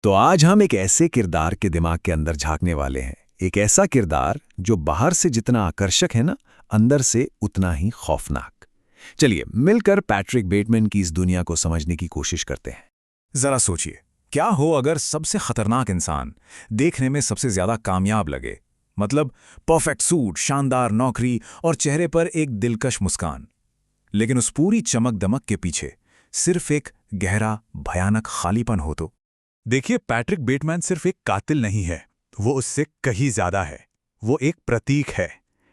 तो आज हम एक ऐसे किरदार के दिमाग के अंदर झांकने वाले हैं। एक ऐसा किरदार जो बाहर से जितना आकर्षक है ना, अंदर से उतना ही खौफनाक। चलिए मिलकर पैट्रिक बेटमैन की इस दुनिया को समझने की कोशिश करते हैं। जरा सोचिए, क्या हो अगर सबसे खतरनाक इंसान देखने में सबसे ज्यादा कामयाब लगे। मतलब परफेक्ट सूट, शानदार नौकरी और चेहरे पर एक दिलकश मुस्कान। लेकिन उस पूरी चमक दमक के पीछे सिर्फ एक गहरा भयानक खालीपन हो तो। देखिए, पैट्रिक बेटमैन सिर्फ एक कातिल नहीं है, वो उससे कहीं ज्यादा है। वो एक प्रतीक है,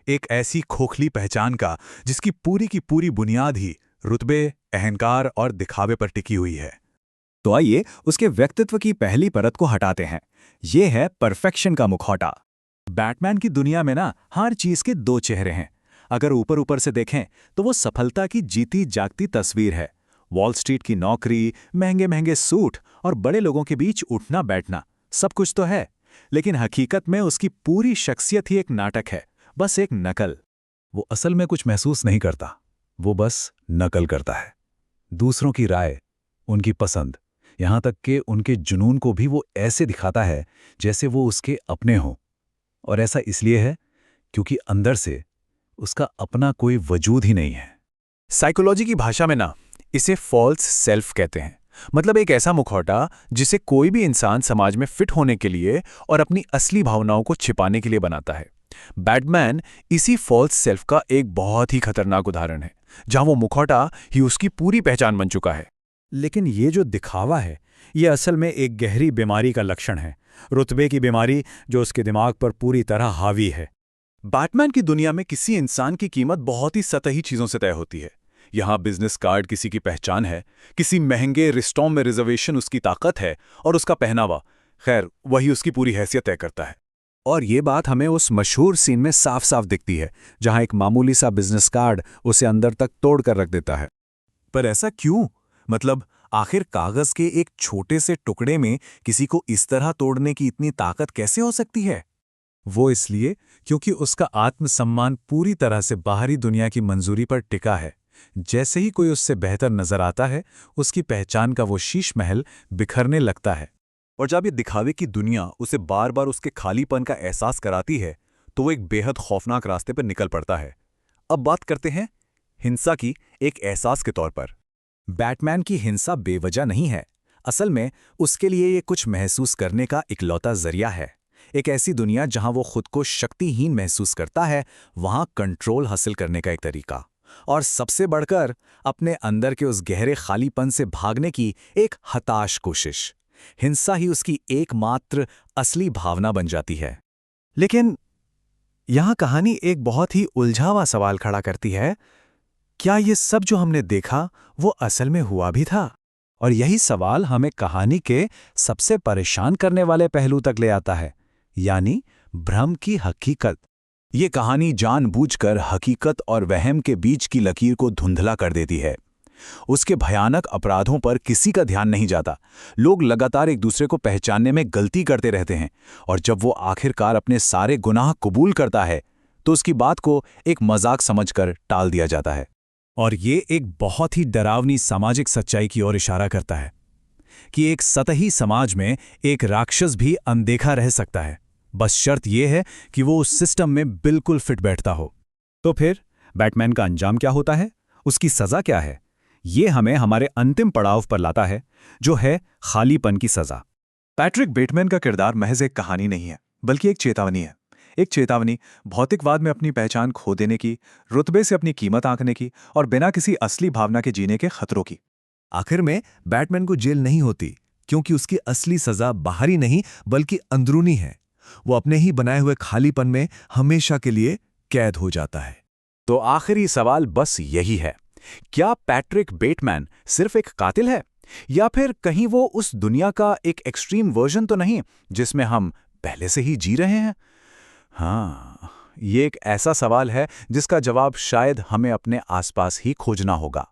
एक ऐसी खोखली पहचान का जिसकी पूरी बुनियाद ही रुतबे, अहंकार और दिखावे पर टिकी हुई है। तो आइए उसके व्यक्तित्व की पहली परत को हटाते हैं। ये है परफेक्शन का मुखौटा। बैटमैन की दुनिया में ना हर चीज के दो चेहरे हैं। अगर ऊपर ऊपर से देखें तो वो सफलता की जीती जागती तस्वीर है। वॉल स्ट्रीट की नौकरी, महंगे महंगे सूट और बड़े लोगों के बीच उठना बैठना, सब कुछ तो है। लेकिन हकीकत में उसकी पूरी शख्सियत ही एक नाटक है, बस एक नकल। वो असल में कुछ महसूस नहीं करता, वो बस नकल करता है। दूसरों की राय, उनकी पसंद, यहां तक कि उनके जुनून को भी वो ऐसे दिखाता है जैसे वो उसके अपने हों। और ऐसा इसलिए है क्योंकि अंदर से उसका अपना कोई वजूद ही नहीं है। साइकोलॉजी की भाषा में ना इसे फॉल्स सेल्फ कहते हैं। मतलब एक ऐसा मुखौटा जिसे कोई भी इंसान समाज में फिट होने के लिए और अपनी असली भावनाओं को छिपाने के लिए बनाता है। बैटमैन इसी फॉल्स सेल्फ का एक बहुत ही खतरनाक उदाहरण है, जहां वो मुखौटा ही उसकी पूरी पहचान बन चुका है। लेकिन ये जो दिखावा है, ये असल में एक गहरी बीमारी का लक्षण है। रुतबे की बीमारी जो उसके दिमाग पर पूरी तरह हावी है। बैटमैन की दुनिया में किसी इंसान की कीमत बहुत ही सतही चीजों से तय होती है। यहाँ बिजनेस कार्ड किसी की पहचान है, किसी महंगे रिश्तों में रिजर्वेशन उसकी ताकत है, और उसका पहनावा, खैर, वही उसकी पूरी हैसियत तय करता है। और ये बात हमें उस मशहूर सीन में साफ साफ दिखती है, जहां एक मामूली सा बिजनेस कार्ड उसे अंदर तक तोड़ कर रख देता है। पर ऐसा क्यों? मतलब आखिर कागज के एक छोटे से टुकड़े में किसी को इस तरह तोड़ने की इतनी ताकत कैसे हो सकती है? वो इसलिए क्योंकि उसका आत्मसम्मान पूरी तरह से बाहरी दुनिया की मंजूरी पर टिका है। जैसे ही कोई उससे बेहतर नजर आता है, उसकी पहचान का वो शीश महल बिखरने लगता है। और जब ये दिखावे की दुनिया उसे बार बार उसके खालीपन का एहसास कराती है, तो वो एक बेहद खौफनाक रास्ते पर निकल पड़ता है। अब बात करते हैं हिंसा की, एक एहसास के तौर पर। बैटमैन की हिंसा बेवजह नहीं है। असल में उसके लिए ये कुछ महसूस करने का इकलौता जरिया है। एक ऐसी दुनिया जहां वो खुद को शक्तिहीन महसूस करता है, वहां कंट्रोल हासिल करने का एक तरीका। और सबसे बढ़कर अपने अंदर के उस गहरे खालीपन से भागने की एक हताश कोशिश। हिंसा ही उसकी एकमात्र असली भावना बन जाती है। लेकिन यहां कहानी एक बहुत ही उलझा हुआ सवाल खड़ा करती है। क्या ये सब जो हमने देखा वो असल में हुआ भी था? और यही सवाल हमें कहानी के सबसे परेशान करने वाले पहलू तक ले आता है, यानी भ्रम की हकीकत। ये कहानी जानबूझकर हकीकत और वहम के बीच की लकीर को धुंधला कर देती है। उसके भयानक अपराधों पर किसी का ध्यान नहीं जाता। लोग लगातार एक दूसरे को पहचानने में गलती करते रहते हैं, और जब वो आखिरकार अपने सारे गुनाह कबूल करता है, तो उसकी बात को एक मजाक समझकर टाल दिया जाता है। और ये एक बहुत ही डरावनी सामाजिक सच्चाई की ओर इशारा करता है कि एक सतही समाज में एक राक्षस भी अनदेखा रह सकता है, बस शर्त यह है कि वो उस सिस्टम में बिल्कुल फिट बैठता हो। तो फिर बैटमैन का अंजाम क्या होता है? उसकी सजा क्या है? ये हमें हमारे अंतिम पड़ाव पर लाता है, जो है खालीपन की सजा। पैट्रिक बेटमैन का किरदार महज एक कहानी नहीं है, बल्कि एक चेतावनी है। एक चेतावनी भौतिकवाद में अपनी पहचान खो देने की, रुतबे से अपनी कीमत आंकने की, और बिना किसी असली भावना के जीने के खतरों की। आखिर में बैटमैन को जेल नहीं होती, क्योंकि उसकी असली सजा बाहरी नहीं बल्कि अंदरूनी है। वो अपने ही बनाए हुए खालीपन में हमेशा के लिए कैद हो जाता है। तो आखिरी सवाल बस यही है, क्या पैट्रिक बेटमैन सिर्फ एक कातिल है, या फिर कहीं वो उस दुनिया का एक एक्सट्रीम वर्जन तो नहीं जिसमें हम पहले से ही जी रहे हैं? हाँ, ये एक ऐसा सवाल है जिसका जवाब शायद हमें अपने आसपास ही खोजना होगा।